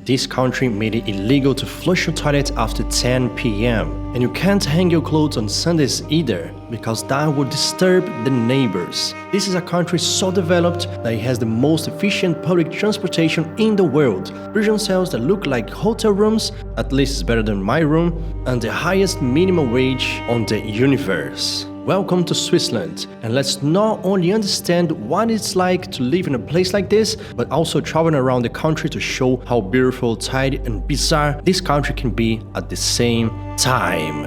this country made it illegal to flush your toilet after 10 p.m. And you can't hang your clothes on Sundays either, because that would disturb the neighbors. This is a country so developed that it has the most efficient public transportation in the world, prison cells that look like hotel rooms, at least it's better than my room, and the highest minimum wage on the universe. Welcome to Switzerland, and let's not only understand what it's like to live in a place like this, but also travel around the country to show how beautiful, tidy and bizarre this country can be at the same time.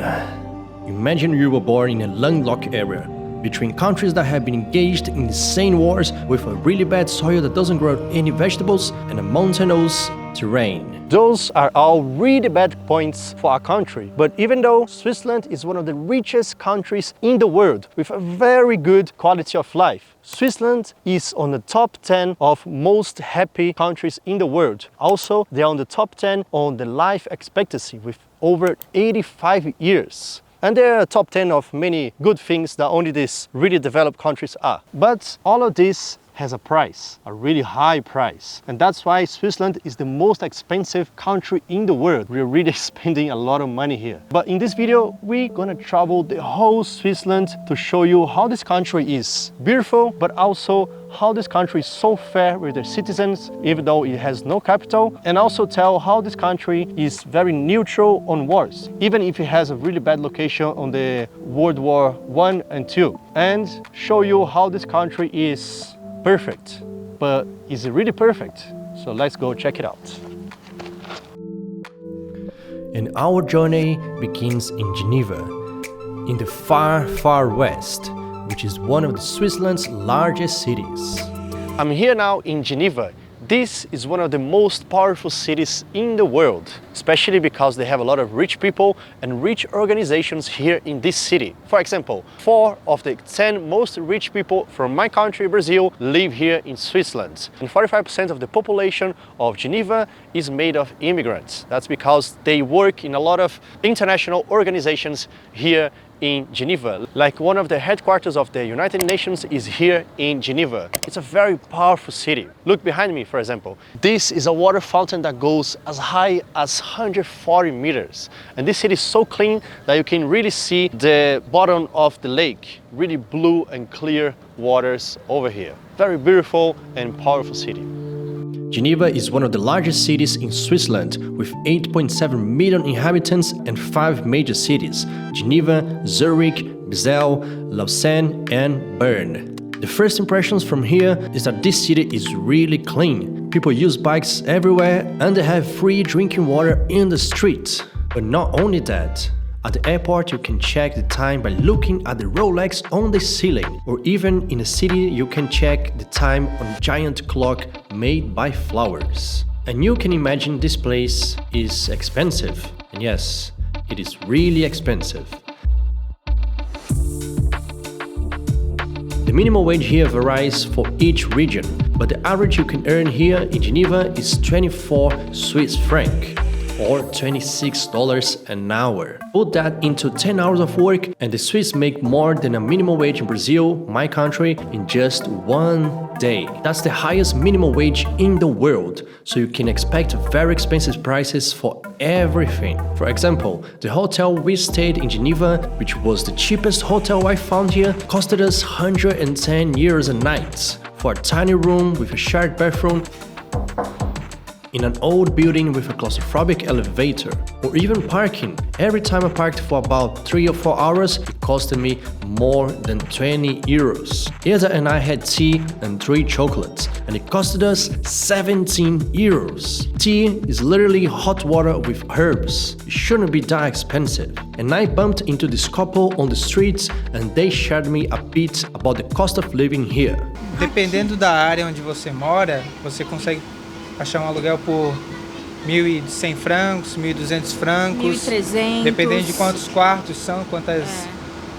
Imagine you were born in a landlocked area, between countries that have been engaged in insane wars with a really bad soil that doesn't grow any vegetables and a mountainous terrain. Those are all really bad points for our country. But even though Switzerland is one of the richest countries in the world with a very good quality of life, Switzerland is on the top 10 of most happy countries in the world. Also, they are on the top 10 on the life expectancy with over 85 years. And they are top 10 of many good things that only these really developed countries are. But all of this has a price, a really high price. And that's why Switzerland is the most expensive country in the world. We're really spending a lot of money here. But in this video, we're gonna travel the whole Switzerland to show you how this country is beautiful, but also how this country is so fair with their citizens, even though it has no capital, and also tell how this country is very neutral on wars, even if it has a really bad location on the World War I and II, and show you how this country is perfect. But is it really perfect? So let's go check it out. And our journey begins in Geneva, in the far, far west, which is one of Switzerland's largest cities. I'm here now in Geneva. This is one of the most powerful cities in the world, especially because they have a lot of rich people and rich organizations here in this city. For example, 4 of the 10 most rich people from my country, Brazil, live here in Switzerland. And 45% of the population of Geneva is made of immigrants. That's because they work in a lot of international organizations here in Geneva. Like one of the headquarters of the United Nations is here in Geneva. It's a very powerful city. Look behind me, for example. This is a water fountain that goes as high as 140 meters. And this city is so clean that you can really see the bottom of the lake. Really blue and clear waters over here. Very beautiful and powerful city. Geneva is one of the largest cities in Switzerland, with 8.7 million inhabitants and 5 major cities: Geneva, Zurich, Basel, Lausanne and Bern. The first impressions from here is that this city is really clean. People use bikes everywhere and they have free drinking water in the streets. But not only that, at the airport you can check the time by looking at the Rolex on the ceiling, or even in the city you can check the time on a giant clock made by flowers. And you can imagine this place is expensive. And yes, it is really expensive. The minimum wage here varies for each region, but the average you can earn here in Geneva is 24 Swiss francs. Or $26 an hour. Put that into 10 hours of work and the Swiss make more than a minimum wage in Brazil, my country, in just 1 day. That's the highest minimum wage in the world, so you can expect very expensive prices for everything. For example, the hotel we stayed in Geneva, which was the cheapest hotel I found here, costed us 110 euros a night for a tiny room with a shared bathroom in an old building with a claustrophobic elevator, or even parking. Every time I parked for about 3 or 4 hours, it costed me more than 20 euros. Ilza and I had tea and 3 chocolates, and it costed us 17 euros. Tea is literally hot water with herbs. It shouldn't be that expensive. And I bumped into this couple on the streets, and they shared me a bit about the cost of living here. Dependendo da área onde você mora, você consegue achar aluguel por 1.100 francos, 1.200 francos. 1.300. Dependendo de quantos quartos são, quantas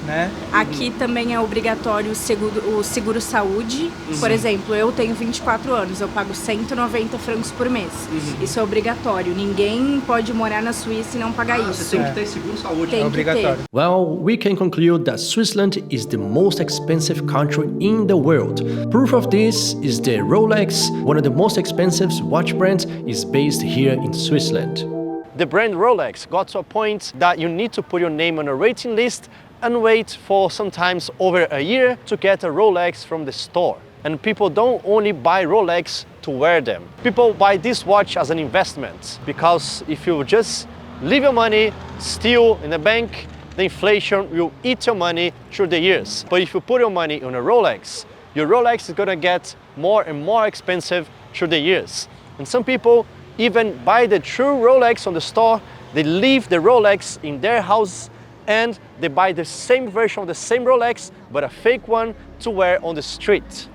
né? Aqui também é obrigatório o seguro-saúde. Por exemplo, eu tenho 24 anos, eu pago 190 francos por mês. Isso é obrigatório. Ninguém pode morar na Suíça e não pagar isso. Você tem que ter seguro-saúde. Tem É que obrigatório. ter. Well, we can conclude that Switzerland is the most expensive country in the world. Proof of this is the Rolex, one of the most expensive watch brands, is based here in Switzerland. The brand Rolex got to a point that you need to put your name on a rating list and wait for sometimes over a year to get a Rolex from the store. And people don't only buy Rolex to wear them. People buy this watch as an investment, because if you just leave your money still in the bank, the inflation will eat your money through the years. But if you put your money on a Rolex, your Rolex is gonna get more and more expensive through the years. And some people even buy the true Rolex on the store, they leave the Rolex in their house, and they buy the same version of the same Rolex, but a fake one to wear on the street.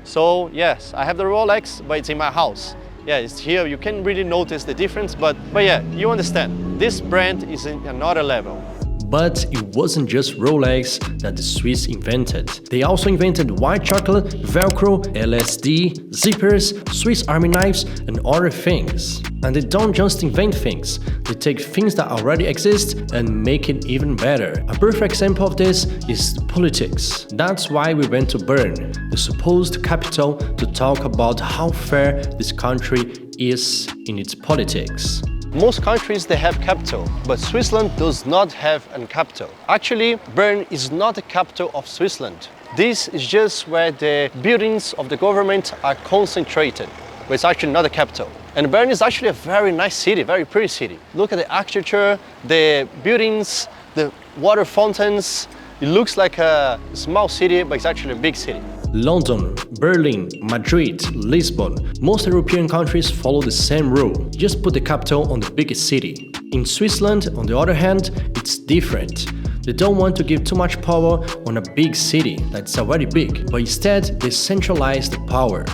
So yes, I have the Rolex, but it's in my house. Yeah, it's here, you can really notice the difference, but yeah, you understand. This brand is in another level. But it wasn't just Rolex that the Swiss invented. They also invented white chocolate, Velcro, LSD, zippers, Swiss army knives, and other things. And they don't just invent things, they take things that already exist and make it even better. A perfect example of this is politics. That's why we went to Bern, the supposed capital, to talk about how fair this country is in its politics. Most countries, they have capital, but Switzerland does not have a capital. Actually, Bern is not the capital of Switzerland. This is just where the buildings of the government are concentrated, but it's actually not the capital. And Bern is actually a very nice city, very pretty city. Look at the architecture, the buildings, the water fountains. It looks like a small city, but it's actually a big city. London, Berlin, Madrid, Lisbon, most European countries follow the same rule. Just put the capital on the biggest city. In Switzerland, on the other hand, it's different. They don't want to give too much power on a big city that's already big, but instead they centralize the power.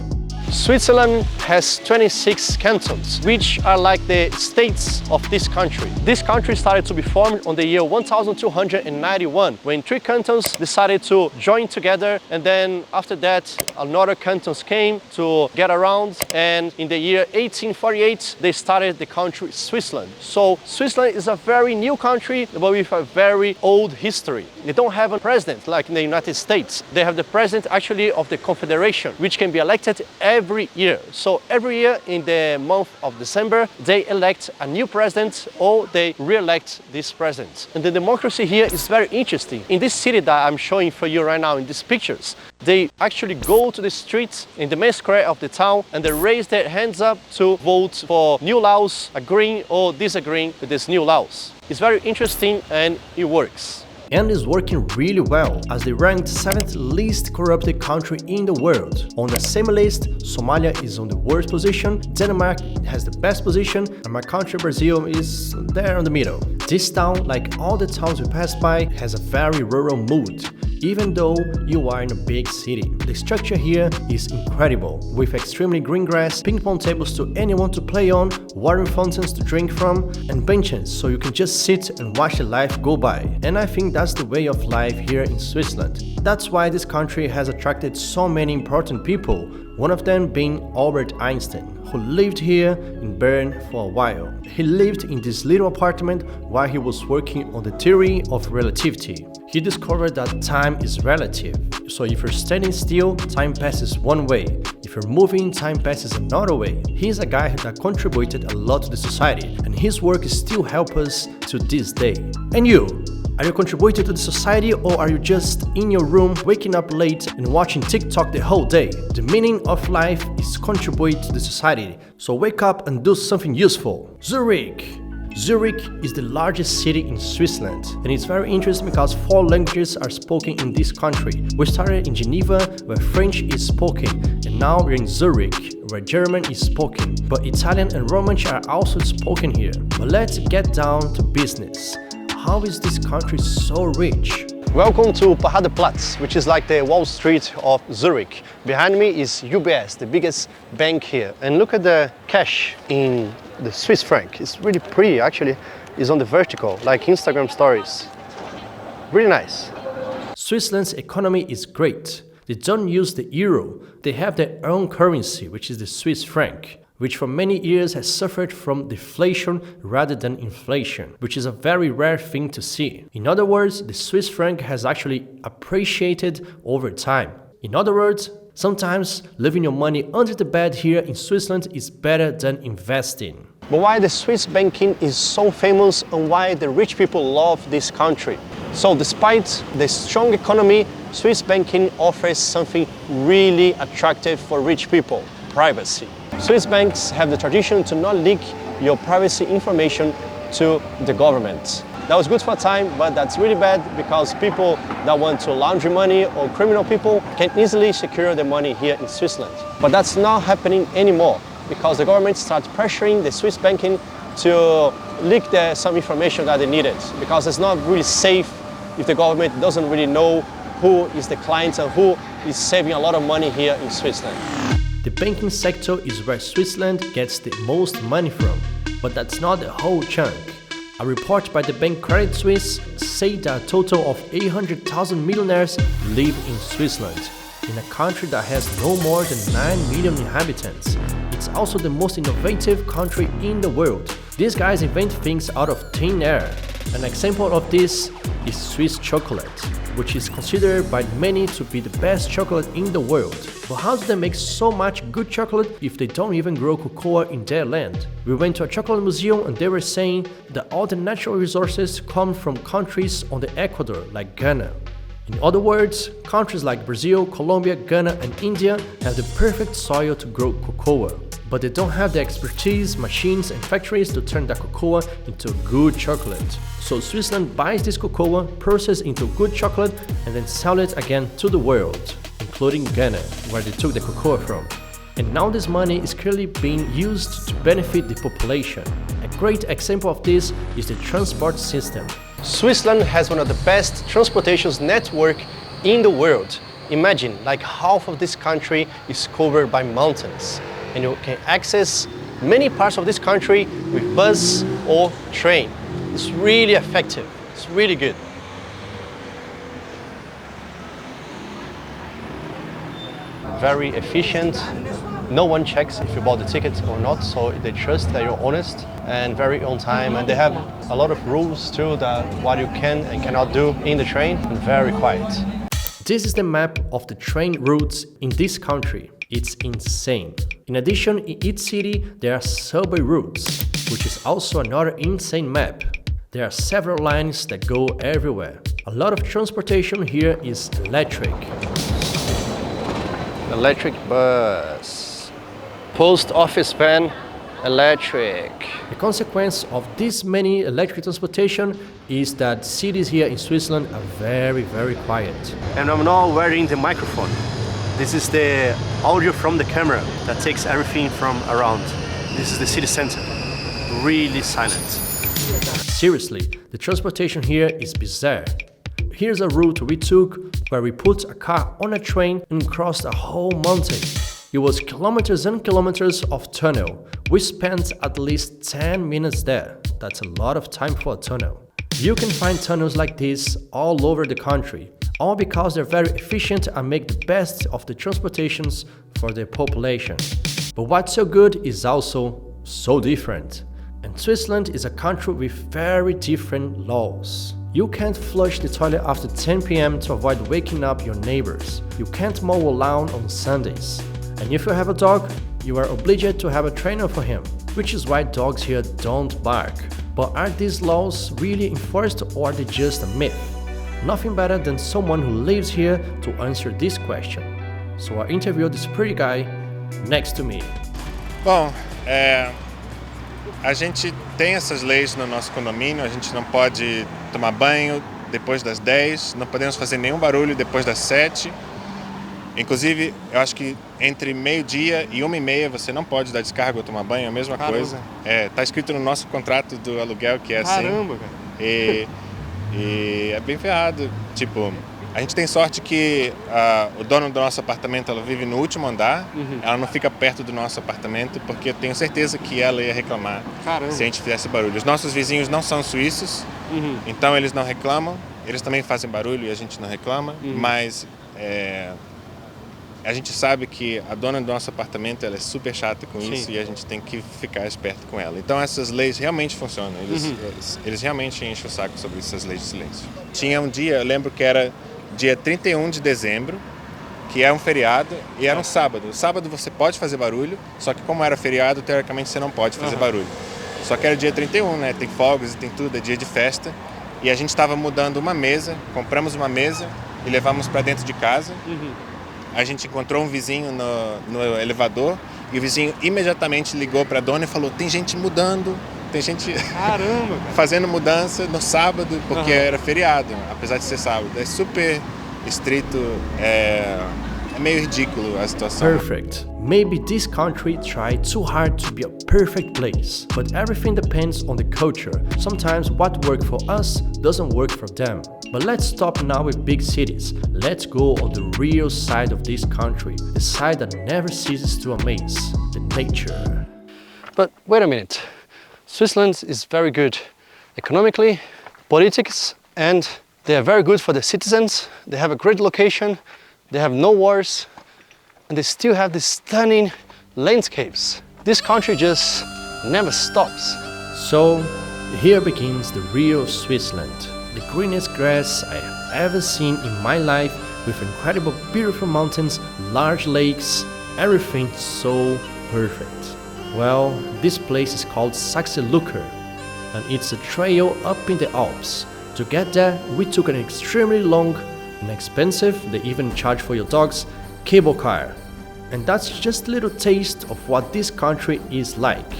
Switzerland has 26 cantons, which are like the states of this country. This country started to be formed on the year 1291, when 3 cantons decided to join together, and then after that another cantons came to get around, and in the year 1848 they started the country Switzerland. So Switzerland is a very new country, but with a very old history. They don't have a president like in the United States. They have the president actually of the Confederation, which can be elected every year. So every year in the month of December, they elect a new president or they re-elect this president. And the democracy here is very interesting. In this city that I'm showing for you right now in these pictures, they actually go to the streets in the main square of the town and they raise their hands up to vote for new laws, agreeing or disagreeing with these new laws. It's very interesting and it works. And is working really well, as they ranked 7th least corrupted country in the world. On the same list, Somalia is on the worst position, Denmark has the best position, and my country Brazil is there in the middle. This town, like all the towns we passed by, has a very rural mood, even though you are in a big city. The structure here is incredible, with extremely green grass, ping pong tables to anyone to play on, water fountains to drink from, and benches so you can just sit and watch the life go by. And I think that's the way of life here in Switzerland. That's why this country has attracted so many important people, one of them being Albert Einstein, who lived here in Bern for a while. He lived in this little apartment while he was working on the theory of relativity. He discovered that time is relative, so if you're standing still, time passes one way. If you're moving, time passes another way. He's a guy that contributed a lot to the society, and his work still helps us to this day. And you? Are you contributing to the society, or are you just in your room waking up late and watching TikTok the whole day? The meaning of life is contribute to the society, so wake up and do something useful. Zurich! Zurich is the largest city in Switzerland, and it's very interesting because 4 languages are spoken in this country. We started in Geneva, where French is spoken, and now we're in Zurich, where German is spoken. But Italian and Romansh are also spoken here. But let's get down to business. How is this country so rich? Welcome to Platz, which is like the Wall Street of Zurich. Behind me is UBS, the biggest bank here. And look at the cash in the Swiss franc. It's really pretty, actually. It's on the vertical, like Instagram stories. Really nice. Switzerland's economy is great. They don't use the euro. They have their own currency, which is the Swiss franc, which for many years has suffered from deflation rather than inflation, which is a very rare thing to see. In other words, the Swiss franc has actually appreciated over time. In other words, sometimes leaving your money under the bed here in Switzerland is better than investing. But why the Swiss banking is so famous and why the rich people love this country? So despite the strong economy, Swiss banking offers something really attractive for rich people: privacy. Swiss banks have the tradition to not leak your privacy information to the government. That was good for a time, but that's really bad because people that want to launder money or criminal people can easily secure their money here in Switzerland. But that's not happening anymore because the government started pressuring the Swiss banking to leak some information that they needed, because it's not really safe if the government doesn't really know who is the client and who is saving a lot of money here in Switzerland. The banking sector is where Switzerland gets the most money from, but that's not the whole chunk. A report by the bank Credit Suisse said that a total of 800,000 millionaires live in Switzerland, in a country that has no more than 9 million inhabitants. It's also the most innovative country in the world. These guys invent things out of thin air. An example of this is Swiss chocolate, which is considered by many to be the best chocolate in the world. But how do they make so much good chocolate if they don't even grow cocoa in their land? We went to a chocolate museum and they were saying that all the natural resources come from countries on the Equator, like Ghana. In other words, countries like Brazil, Colombia, Ghana and India have the perfect soil to grow cocoa. But they don't have the expertise, machines and factories to turn that cocoa into good chocolate. So Switzerland buys this cocoa, processes into good chocolate and then sell it again to the world, including Ghana, where they took the cocoa from. And now this money is clearly being used to benefit the population. A great example of this is the transport system. Switzerland has one of the best transportation networks in the world. Imagine, like half of this country is covered by mountains, and you can access many parts of this country with bus or train. It's really effective, it's really good. Very efficient. No one checks if you bought the ticket or not, so they trust that you're honest, and very on time. And they have a lot of rules too, that what you can and cannot do in the train, and very quiet. This is the map of the train routes in this country. It's insane. In addition, in each city there are subway routes, which is also another insane map. There are several lines that go everywhere. A lot of transportation here is electric. Electric bus. Post office van, electric. The consequence of this many electric transportation is that cities here in Switzerland are very, very quiet. And I'm now wearing the microphone. This is the audio from the camera that takes everything from around. This is the city center. Really silent. Seriously, the transportation here is bizarre. Here's a route we took where we put a car on a train and crossed a whole mountain. It was kilometers and kilometers of tunnel. We spent at least 10 minutes there. That's a lot of time for a tunnel. You can find tunnels like this all over the country, all because they're very efficient and make the best of the transportations for the population. But what's so good is also so different. And Switzerland is a country with very different laws. You can't flush the toilet after 10 p.m. to avoid waking up your neighbors. You can't mow a lawn on Sundays. And if you have a dog, you are obliged to have a trainer for him, which is why dogs here don't bark. But are these laws really enforced or are they just a myth? Nothing better than someone who lives here to answer this question. So I interviewed this pretty guy next to me. Bom, a gente tem essas leis no nosso condomínio. A gente não pode tomar banho depois das 10, não podemos fazer nenhum barulho depois das 7. Inclusive, eu acho que entre meio-dia e 1h30 você não pode dar descarga ou tomar banho, é a mesma coisa. Tá escrito no nosso contrato do aluguel que é assim. Caramba, cara. E é bem ferrado. Tipo, a gente tem sorte que o dono do nosso apartamento, ela vive no último andar. Ela não fica perto do nosso apartamento, porque eu tenho certeza que ela ia reclamar. Caramba. Se a gente fizesse barulho. Os nossos vizinhos não são suíços, então eles não reclamam. eles também fazem barulho e a gente não reclama, mas a gente sabe que a dona do nosso apartamento ela é super chata com isso e a gente tem que ficar esperto com ela. Então essas leis realmente funcionam, eles realmente enchem o saco sobre essas leis de silêncio. Tinha um dia, eu lembro que era dia 31 de dezembro, que é um feriado e era um sábado. Sábado você pode fazer barulho, só que como era feriado, teoricamente você não pode fazer barulho. Só que era dia 31, né? Tem fogos e tem tudo, é dia de festa. E a gente estava mudando uma mesa, compramos uma mesa e levamos para dentro de casa. A gente encontrou um vizinho no elevador e o vizinho imediatamente ligou para a dona e falou: tem gente mudando, tem gente fazendo mudança no sábado porque era feriado, apesar de ser sábado. É super estrito, é meio ridículo a situação. Perfect. Maybe this country tried too hard to be a perfect place, but everything depends on the culture. Sometimes what works for us doesn't work for them. But let's stop now with big cities. Let's go on the real side of this country, the side that never ceases to amaze, the nature. But wait a minute. Switzerland is very good economically, politics, and they are very good for the citizens. They have a great location, they have no wars, and they still have these stunning landscapes. This country just never stops. So, here begins the real Switzerland. The greenest grass I have ever seen in my life, with incredible beautiful mountains, large lakes, everything so perfect. Well, this place is called Sachsenlucker, and it's a trail up in the Alps. To get there, we took an extremely long and expensive, they even charge for your dogs, cable car. And that's just a little taste of what this country is like.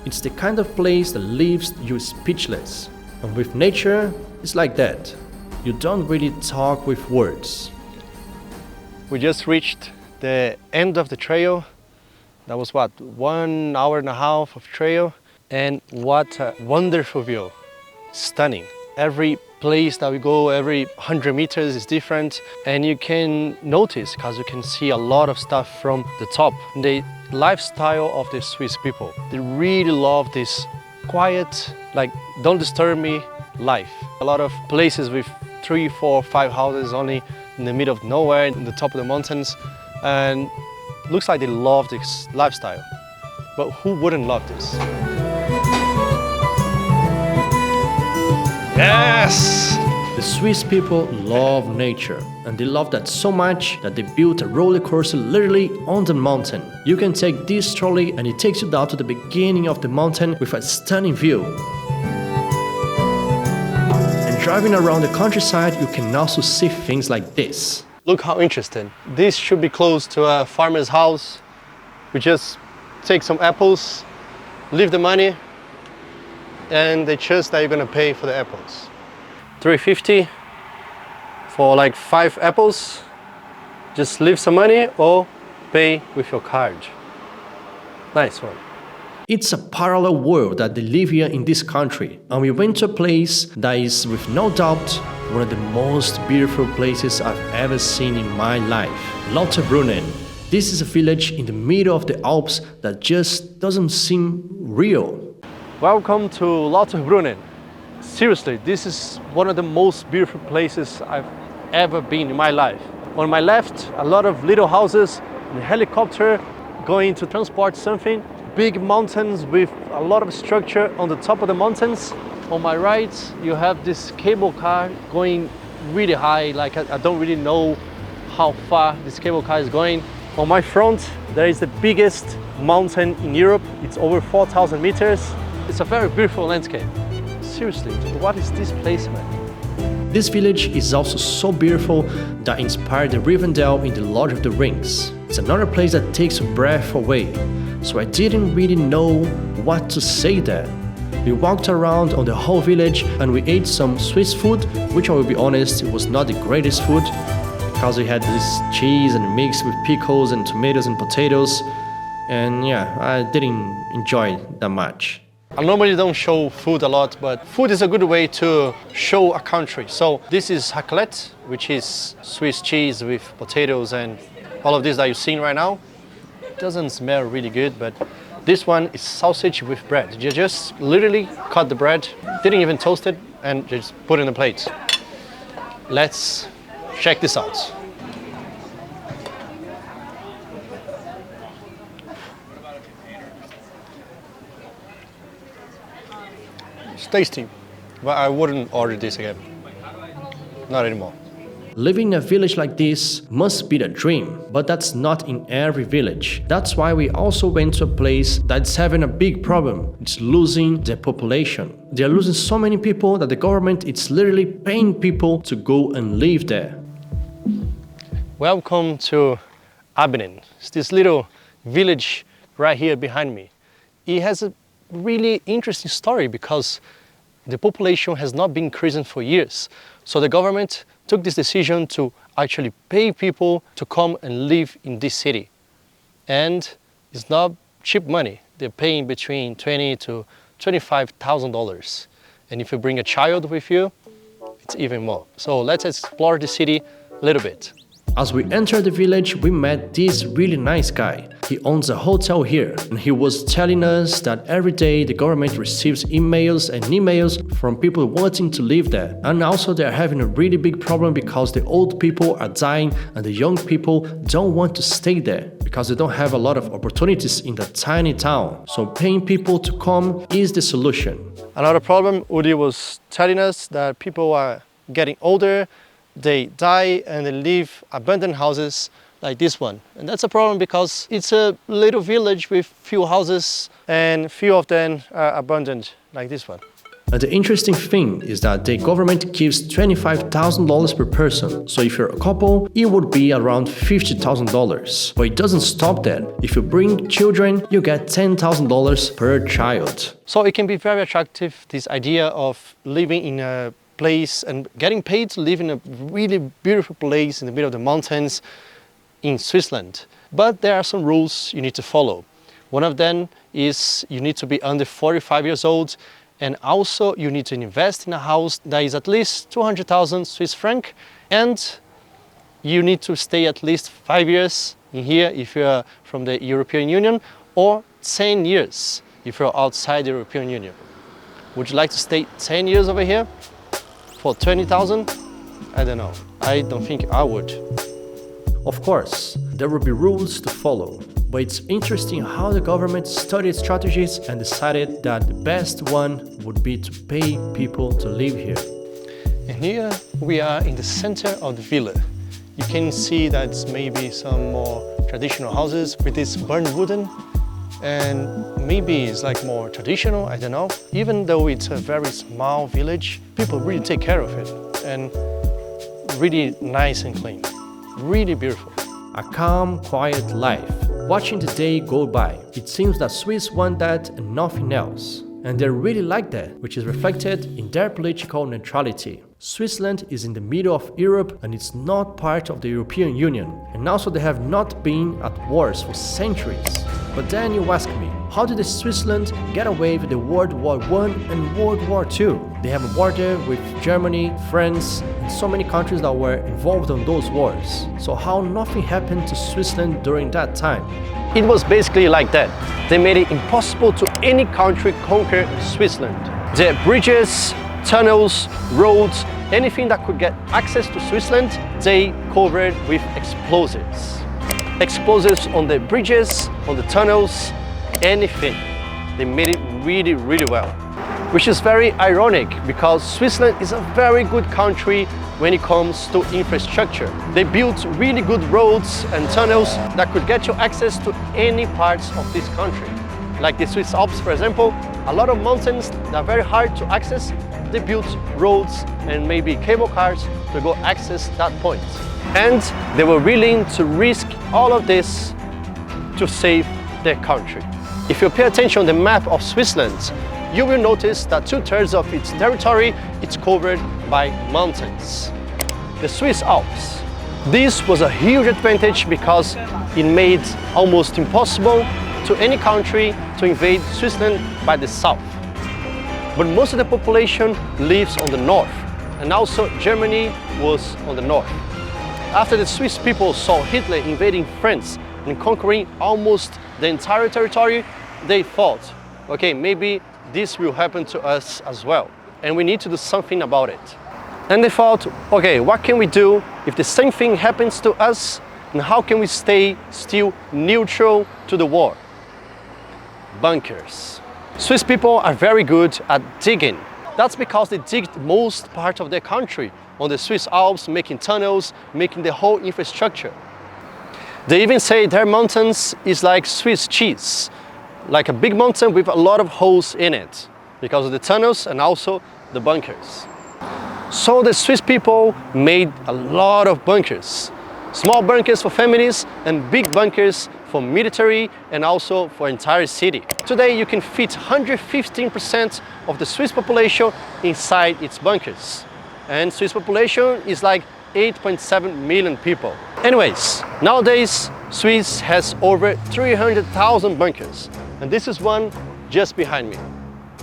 It's the kind of place that leaves you speechless. And with nature, it's like that. You don't really talk with words. We just reached the end of the trail. That was what, 1 hour and a half of trail. And what a wonderful view. Stunning. Every place that we go, every 100 meters is different. And you can notice, because you can see a lot of stuff from the top. The lifestyle of the Swiss people. They really love this quiet, like, don't disturb me life. A lot of places with 3, 4, 5 houses only in the middle of nowhere, in the top of the mountains. And looks like they love this lifestyle. But who wouldn't love this? Yes! The Swiss people love nature, and they love that so much that they built a roller coaster literally on the mountain. You can take this trolley and it takes you down to the beginning of the mountain with a stunning view. And driving around the countryside, you can also see things like this. Look how interesting. This should be close to a farmer's house. We just take some apples, leave the money, and they trust that you're gonna pay for the apples. $3.50 for like 5 apples. Just leave some money or pay with your card. Nice one. It's a parallel world that they live here in this country, and we went to a place that is, with no doubt, one of the most beautiful places I've ever seen in my life, Lauterbrunnen. This is a village in the middle of the Alps that just doesn't seem real. Welcome to Lauterbrunnen. Seriously, this is one of the most beautiful places I've ever been in my life. On my left, a lot of little houses, a helicopter going to transport something, big mountains with a lot of structure on the top of the mountains. On my right, you have this cable car going really high, like I don't really know how far this cable car is going. On my front, there is the biggest mountain in Europe. It's over 4,000 meters. It's a very beautiful landscape. Seriously, what is this place, man? This village is also so beautiful that inspired the Rivendell in the Lord of the Rings. It's another place that takes your breath away, so I didn't really know what to say there. We walked around on the whole village and we ate some Swiss food, which I will be honest, it was not the greatest food, because we had this cheese and mixed with pickles and tomatoes and potatoes, and yeah, I didn't enjoy it that much. I normally don't show food a lot, but food is a good way to show a country. So this is raclette, which is Swiss cheese with potatoes and all of this that you're seeing right now. It doesn't smell really good, but this one is sausage with bread. You just literally cut the bread, didn't even toast it, and just put it in a plate. Let's check this out. It's tasty, but I wouldn't order this again. Not anymore. Living in a village like this must be the dream, but that's not in every village. That's why we also went to a place that's having a big problem. It's losing the population. They are losing so many people that the government is literally paying people to go and live there. Welcome to Bern. It's this little village right here behind me. It has a really interesting story because the population has not been increasing for years. So the government took this decision to actually pay people to come and live in this city. And it's not cheap money. They're paying between $20,000 to $25,000. And if you bring a child with you, it's even more. So let's explore the city a little bit. As we entered the village, we met this really nice guy. He owns a hotel here, and he was telling us that every day the government receives emails from people wanting to live there. And also they're having a really big problem because the old people are dying and the young people don't want to stay there because they don't have a lot of opportunities in that tiny town. So paying people to come is the solution. Another problem, Udi was telling us that people are getting older, they die and they leave abandoned houses like this one. And that's a problem because it's a little village with few houses and few of them are abandoned like this one. And the interesting thing is that the government gives $25,000 per person. So if you're a couple, it would be around $50,000. But it doesn't stop that. If you bring children, you get $10,000 per child. So it can be very attractive, this idea of living in a place and getting paid to live in a really beautiful place in the middle of the mountains in Switzerland. But there are some rules you need to follow. One of them is you need to be under 45 years old, and also you need to invest in a house that is at least 200,000 Swiss franc, and you need to stay at least 5 years in here if you're from the European Union, or 10 years if you're outside the European Union. Would you like to stay 10 years over here for 20,000? I don't know. I don't think I would. Of course, there will be rules to follow, but it's interesting how the government studied strategies and decided that the best one would be to pay people to live here. And here we are in the center of the villa. You can see that maybe some more traditional houses with this Bern wooden, and maybe it's like more traditional, I don't know. Even though it's a very small village, people really take care of it and really nice and clean. Really beautiful. A calm, quiet life. Watching the day go by. It seems that Swiss want that and nothing else. And they really like that, which is reflected in their political neutrality. Switzerland is in the middle of Europe and it's not part of the European Union. And also they have not been at wars for centuries. But then you ask me, how did Switzerland get away with the World War I and World War II? They have a border with Germany, France, and so many countries that were involved in those wars. So how nothing happened to Switzerland during that time? It was basically like that. They made it impossible to any country conquer Switzerland. The bridges, tunnels, roads, anything that could get access to Switzerland, they covered with explosives. Explosives on the bridges, on the tunnels, anything. They made it really, really well. Which is very ironic because Switzerland is a very good country when it comes to infrastructure. They built really good roads and tunnels that could get you access to any parts of this country. Like the Swiss Alps, for example, a lot of mountains that are very hard to access, they built roads and maybe cable cars to go access that point. And they were willing to risk all of this to save their country. If you pay attention on the map of Switzerland, you will notice that 2/3 of its territory is covered by mountains. The Swiss Alps. This was a huge advantage because it made almost impossible to any country to invade Switzerland by the south. But most of the population lives on the north, and also Germany was on the north. After the Swiss people saw Hitler invading France and conquering almost the entire territory, they thought, okay, maybe this will happen to us as well, and we need to do something about it. And they thought, okay, what can we do if the same thing happens to us, and how can we stay still neutral to the war? Bunkers. Swiss people are very good at digging. That's because they dig most part of their country on the Swiss Alps, making tunnels, making the whole infrastructure. They even say their mountains is like Swiss cheese, like a big mountain with a lot of holes in it, because of the tunnels and also the bunkers. So the Swiss people made a lot of bunkers. Small bunkers for families and big bunkers for military and also for entire city. Today you can fit 115% of the Swiss population inside its bunkers. And Swiss population is like 8.7 million people. Anyways, nowadays Swiss has over 300,000 bunkers. And this is one just behind me.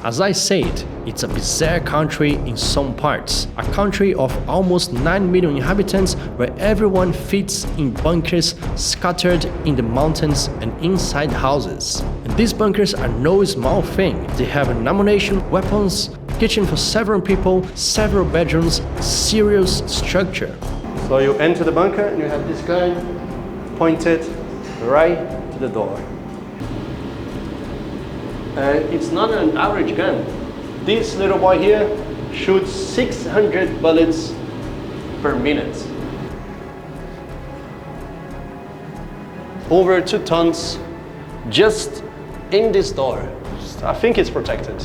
As I said, it's a bizarre country in some parts. A country of almost 9 million inhabitants where everyone fits in bunkers scattered in the mountains and inside houses. And these bunkers are no small thing. They have ammunition, weapons, kitchen for several people, several bedrooms, serious structure. So you enter the bunker and you have this gun pointed right to the door. And it's not an average gun. This little boy here shoots 600 bullets per minute. Over 2 tons just in this door. I think it's protected.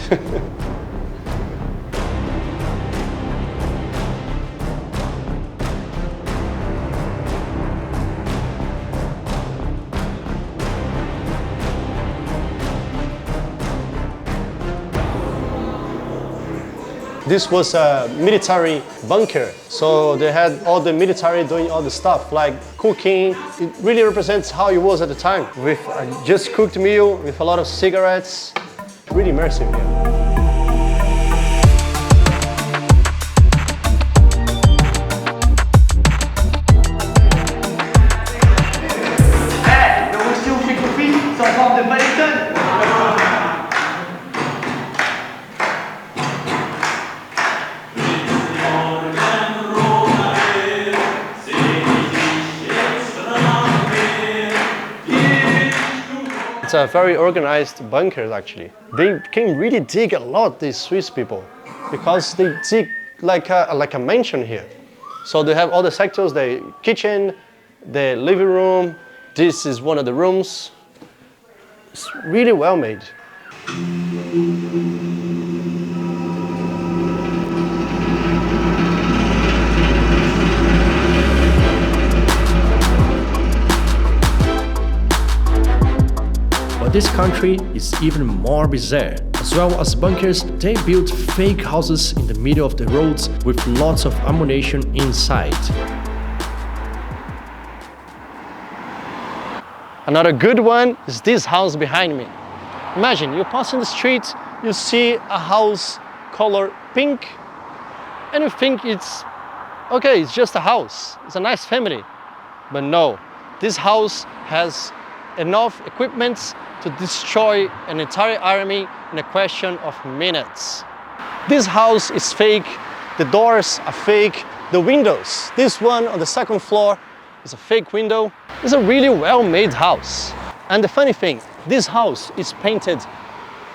This was a military bunker, so they had all the military doing all the stuff, like cooking. It really represents how it was at the time, with a just cooked meal, with a lot of cigarettes. Really immersive here. It's a very organized bunker actually. They can really dig a lot, these Swiss people, because they dig like a mansion here. So they have all the sectors, the kitchen, the living room. This is one of the rooms. It's really well made. This country is even more bizarre. As well as bunkers, they built fake houses in the middle of the roads with lots of ammunition inside. Another good one is this house behind me. Imagine, you pass in the street, you see a house color pink, and you think it's okay, it's just a house, it's a nice family. But no, this house has enough equipment to destroy an entire army in a question of minutes. This house is fake, the doors are fake, the windows. This one on the second floor is a fake window. It's a really well-made house. And the funny thing, this house is painted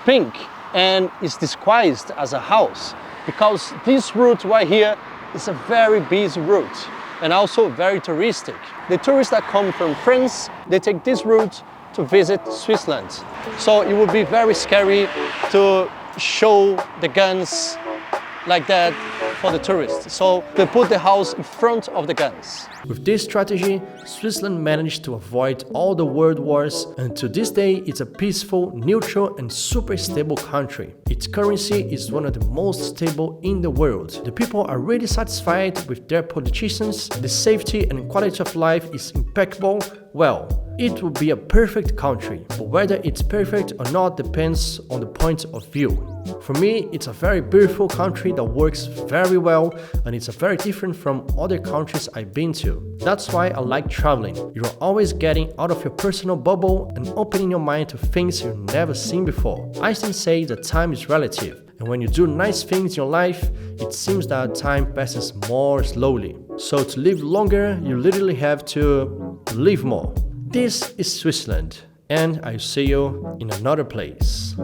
pink and is disguised as a house because this route right here is a very busy route and also very touristic. The tourists that come from France, they take this route to visit Switzerland. So it would be very scary to show the guns like that for the tourists. So they put the house in front of the guns. With this strategy, Switzerland managed to avoid all the world wars, and to this day it's a peaceful, neutral and super stable country. Its currency is one of the most stable in the world. The people are really satisfied with their politicians, the safety and quality of life is impeccable. Well, it would be a perfect country, but whether it's perfect or not depends on the point of view. For me, it's a very beautiful country that works very well, and it's very different from other countries I've been to. That's why I like traveling. You're always getting out of your personal bubble and opening your mind to things you've never seen before. Einstein says that time is relative, And when you do nice things in your life, it seems that time passes more slowly. So to live longer, you literally have to live more. This is Switzerland, and I'll see you in another place.